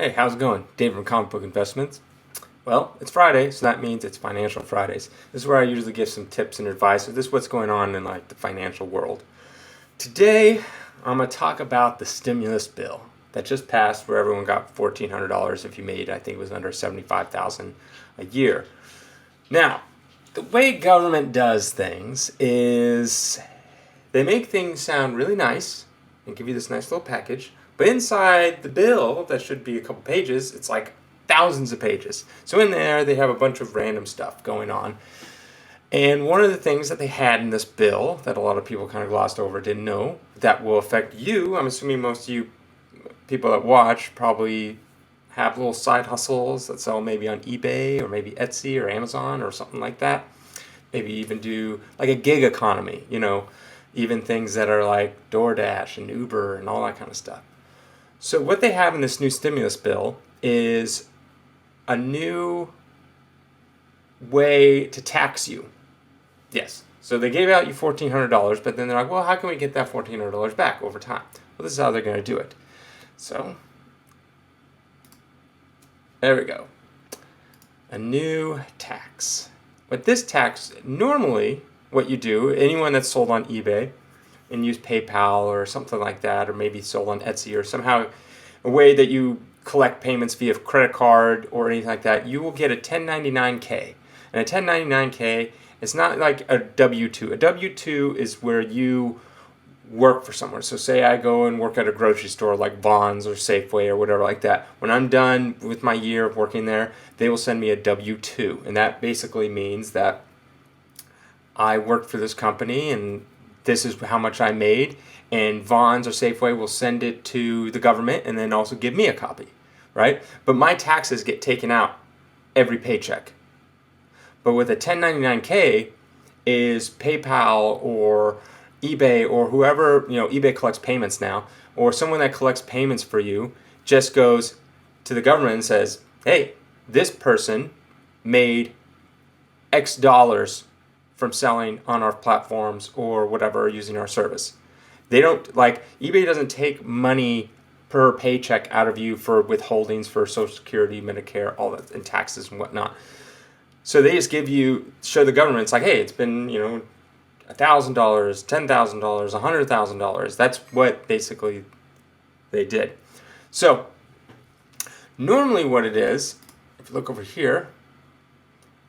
Hey, how's it going? Dave from Comic Book Investments. Well, it's Friday, so that means it's Financial Fridays. This is where I usually give some tips and advice. So this is what's going on in the financial world. Today, I'm going to talk about the stimulus bill that just passed, where everyone got $1,400 if you made, I think it was under $75,000 a year. Now, the way government does things is they make things sound really nice and give you this nice little package. But inside the bill, that should be a couple pages, it's like thousands of pages. So in there, they have a bunch of random stuff going on. And one of the things that they had in this bill that a lot of people kind of glossed over, didn't know, that will affect you. I'm assuming most of you people that watch probably have little side hustles that sell maybe on eBay or maybe Etsy or Amazon or something like that. Maybe even do like a gig economy, even things that are like DoorDash and Uber and all that kind of stuff. So what they have in this new stimulus bill is a new way to tax you. Yes. So they gave out you $1,400, but then they're like, well, how can we get that $1,400 back over time? Well, this is how they're going to do it. So there we go. A new tax. But this tax, normally what you do, anyone that's sold on eBay and use PayPal or something like that, or maybe sold on Etsy or somehow a way that you collect payments via credit card or anything like that, you will get a 1099-K. And a 1099-K is not like a W-2. A W-2 is where you work for someone. So say I go and work at a grocery store like Vons or Safeway or whatever like that. When I'm done with my year of working there, they will send me a W-2. And that basically means that I worked for this company and this is how much I made, and Vons or Safeway will send it to the government and then also give me a copy, right? But my taxes get taken out every paycheck. But with a 1099-K is PayPal or eBay or whoever, eBay collects payments now, or someone that collects payments for you just goes to the government and says, hey, this person made X dollars from selling on our platforms or whatever, using our service. They don't, eBay doesn't take money per paycheck out of you for withholdings for Social Security, Medicare, all that, and taxes and whatnot. So they just show the government, it's like, hey, it's been, $1,000, $10,000, $100,000. That's what basically they did. So normally what it is, if you look over here,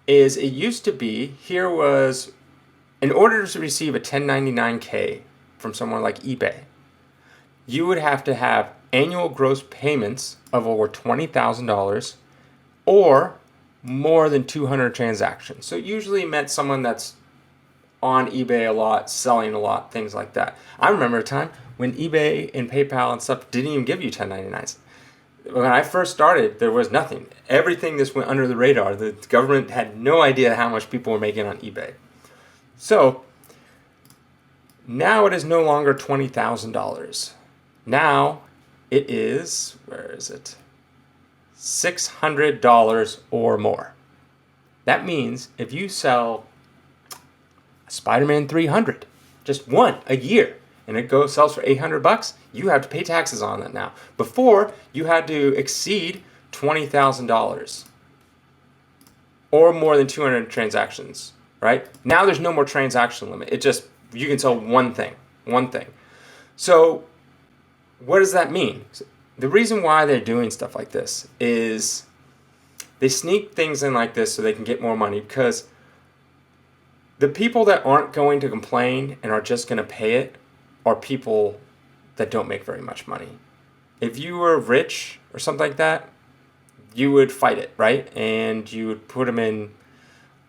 is it used to be, here was, in order to receive a 1099-K from someone like eBay, you would have to have annual gross payments of over $20,000 or more than 200 transactions. So it usually meant someone that's on eBay a lot, selling a lot, things like that. I remember a time when eBay and PayPal and stuff didn't even give you 1099s. When I first started, there was nothing. Everything just went under the radar. The government had no idea how much people were making on eBay. So now it is no longer $20,000. Now it is, where is it? $600 or more. That means if you sell Spider-Man 300, just one a year, and it sells for $800, you have to pay taxes on that now. Before, you had to exceed $20,000 or more than 200 transactions, right? Now there's no more transaction limit. You can sell one thing. So what does that mean? The reason why they're doing stuff like this is they sneak things in like this so they can get more money, because the people that aren't going to complain and are just going to pay it are people that don't make very much money. If you were rich or something like that, you would fight it, right? And you would put them in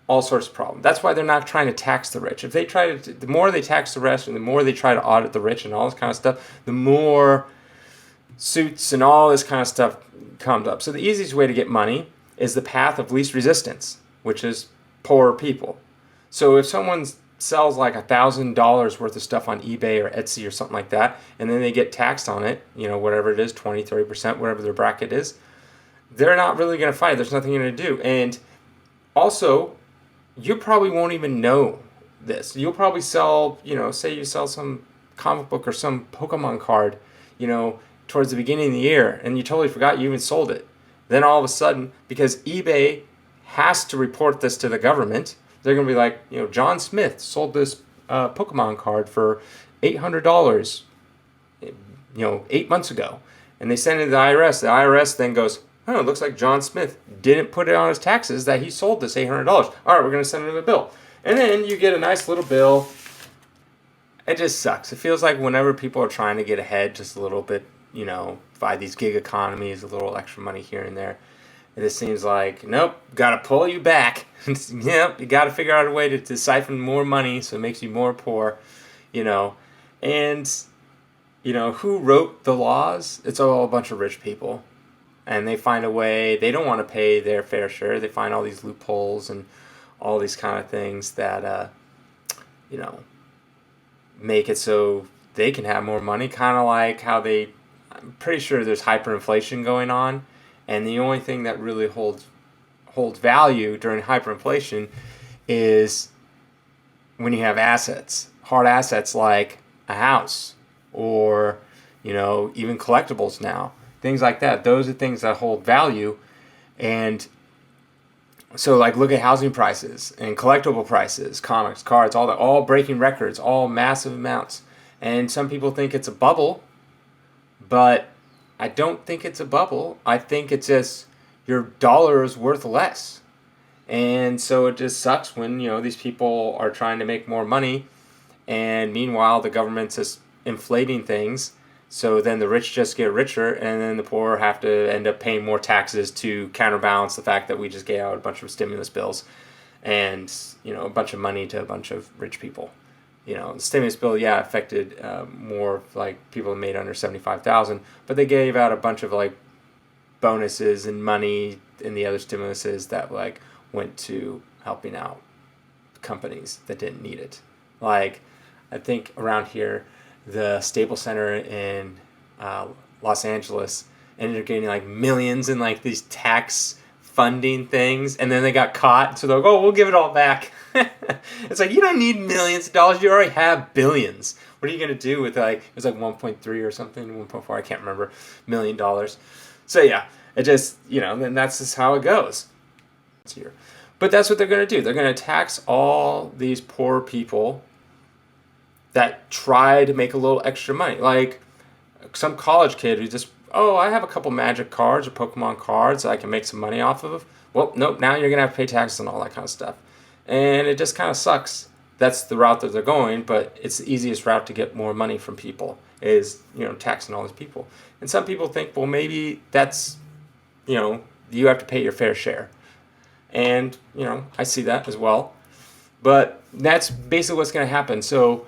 all sorts of problems. That's why they're not trying to tax the rich. If they the more they tax the rich and the more they try to audit the rich and all this kind of stuff, the more suits and all this kind of stuff comes up. So the easiest way to get money is the path of least resistance, which is poor people. So if someone sells like $1,000 worth of stuff on eBay or Etsy or something like that, and then they get taxed on it, whatever it is, 20, 30%, whatever their bracket is, they're not really going to fight. There's nothing you're going to do. And also, you probably won't even know this. You'll probably sell, say you sell some comic book or some Pokemon card, towards the beginning of the year and you totally forgot you even sold it. Then all of a sudden, because eBay has to report this to the government, they're going to be like, John Smith sold this Pokemon card for $800, 8 months ago. And they send it to the IRS. The IRS then goes, oh, it looks like John Smith didn't put it on his taxes that he sold this $800. All right, we're going to send him a bill. And then you get a nice little bill. It just sucks. It feels like whenever people are trying to get ahead just a little bit, by these gig economies, a little extra money here and there, it just seems like, nope, got to pull you back. Yep, you got to figure out a way to siphon more money so it makes you more poor, And, who wrote the laws? It's all a bunch of rich people. And they find a way. They don't want to pay their fair share. They find all these loopholes and all these kind of things that, make it so they can have more money. Kind of like how I'm pretty sure there's hyperinflation going on. And the only thing that really holds value during hyperinflation is when you have assets, hard assets like a house or, even collectibles now. Things like that. Those are things that hold value. And so look at housing prices and collectible prices, comics, cards, all that, all breaking records, all massive amounts. And some people think it's a bubble, but I don't think it's a bubble. I think it's just your dollar is worth less. And so it just sucks when, these people are trying to make more money. And meanwhile, the government's just inflating things. So then the rich just get richer, and then the poor have to end up paying more taxes to counterbalance the fact that we just gave out a bunch of stimulus bills and, a bunch of money to a bunch of rich people. The stimulus bill, affected more people made under $75,000, but they gave out a bunch of bonuses and money in the other stimuluses that went to helping out companies that didn't need it. I think around here, the Staples Center in Los Angeles ended up getting millions in these tax funding things, and then they got caught, so they're like, oh, we'll give it all back. It's you don't need millions of dollars, you already have billions. What are you going to do with it was 1.3 or something, 1.4, I can't remember, $1 million. So yeah, it just, then that's just how it goes. But that's what they're going to do. They're going to tax all these poor people that try to make a little extra money. Like some college kid who just, I have a couple Magic cards or Pokemon cards that I can make some money off of. Well, nope, now you're going to have to pay taxes and all that kind of stuff. And it just kind of sucks. That's the route that they're going, but it's the easiest route to get more money from people is, taxing all these people. And some people think, well, maybe that's, you have to pay your fair share. And, I see that as well. But that's basically what's going to happen. So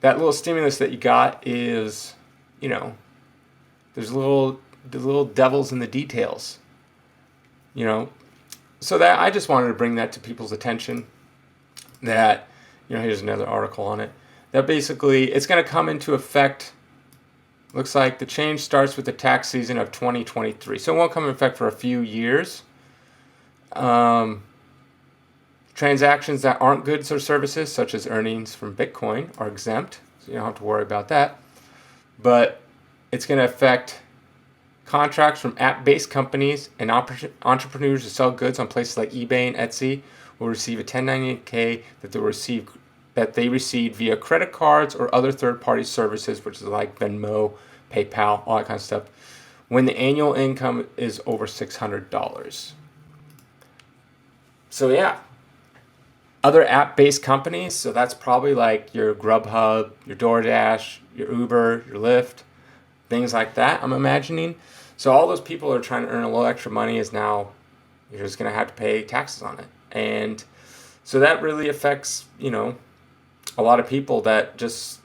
that little stimulus that you got is, there's the little devils in the details, So that I just wanted to bring that to people's attention that, here's another article on it, that basically it's going to come into effect. Looks like the change starts with the tax season of 2023. So it won't come into effect for a few years. Transactions that aren't goods or services, such as earnings from Bitcoin, are exempt. So you don't have to worry about that. But it's going to affect contracts from app-based companies and entrepreneurs who sell goods on places like eBay and Etsy will receive a 1099-K that they received via credit cards or other third-party services, which is like Venmo, PayPal, all that kind of stuff, when the annual income is over $600. So yeah, other app-based companies, so that's probably like your Grubhub, your DoorDash, your Uber, your Lyft, things like that, I'm imagining. So all those people who are trying to earn a little extra money is now, you're just going to have to pay taxes on it. And so that really affects, a lot of people that just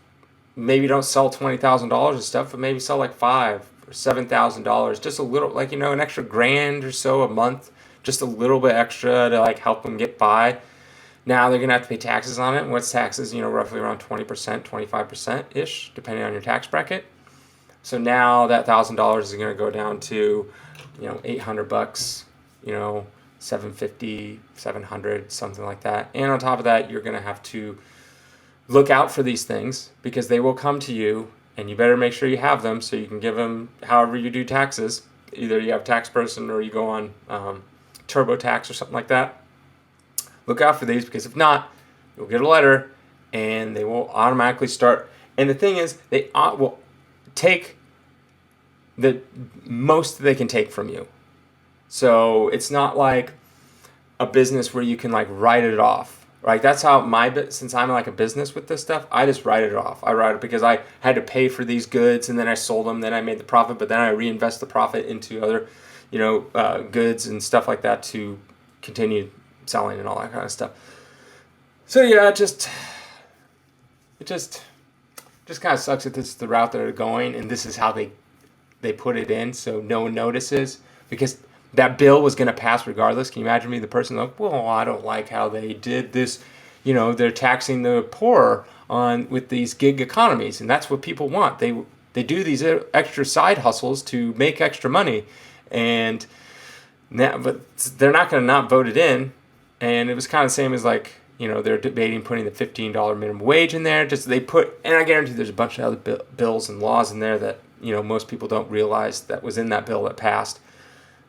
maybe don't sell $20,000 of stuff, but maybe sell $5,000 or $7,000, just a little, an extra grand or so a month, just a little bit extra to help them get by. Now they're going to have to pay taxes on it. And what's taxes? Roughly around 20%, 25%-ish, depending on your tax bracket. So now that $1,000 is going to go down to, $800, $750, $700, something like that. And on top of that, you're going to have to look out for these things because they will come to you and you better make sure you have them so you can give them however you do taxes. Either you have tax person or you go on TurboTax or something like that. Look out for these, because if not, you'll get a letter and they will automatically start. And the thing is, they will take the most they can take from you. So it's not like a business where you can like write it off. Right? That's how since I'm like a business with this stuff, I just write it off. I write it because I had to pay for these goods, and then I sold them, then I made the profit, but then I reinvest the profit into other, goods and stuff like that to continue selling and all that kind of stuff. So yeah, it just kind of sucks that this is the route that they're going, and this is how they put it in, so no one notices, because that bill was going to pass regardless. Can you imagine me, the person like, well, I don't like how they did this. They're taxing the poor with these gig economies, and that's what people want. They do these extra side hustles to make extra money, but they're not going to not vote it in. And it was kind of the same as like, they're debating putting the $15 minimum wage in there. And I guarantee there's a bunch of other bills and laws in there that most people don't realize that was in that bill that passed.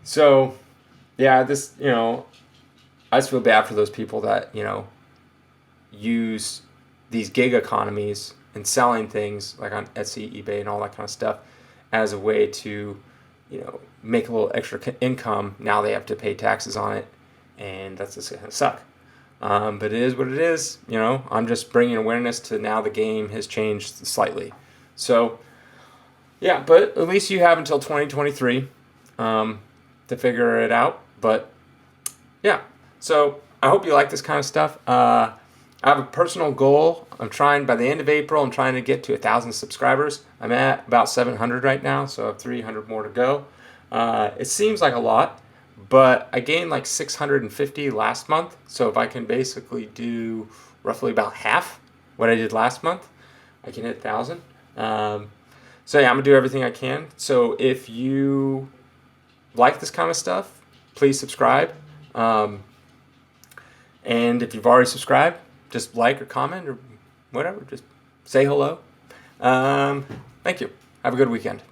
So, yeah, I just feel bad for those people that, use these gig economies and selling things like on Etsy, eBay, and all that kind of stuff as a way to, make a little extra income. Now they have to pay taxes on it, and that's just going to suck. But it is what it is. I'm just bringing awareness to now the game has changed slightly. So, yeah, but at least you have until 2023. To figure it out. But yeah, so I hope you like this kind of stuff. I have a personal goal. I'm trying by the end of April, I'm trying to get to 1,000 subscribers. I'm at about 700 right now, so I have 300 more to go. It seems like a lot, but I gained like 650 last month. So if I can basically do roughly about half what I did last month, I can hit 1,000. So yeah, I'm gonna do everything I can. So if you like this kind of stuff, please subscribe. And if you've already subscribed, just like or comment or whatever. Just say hello. Thank you. Have a good weekend.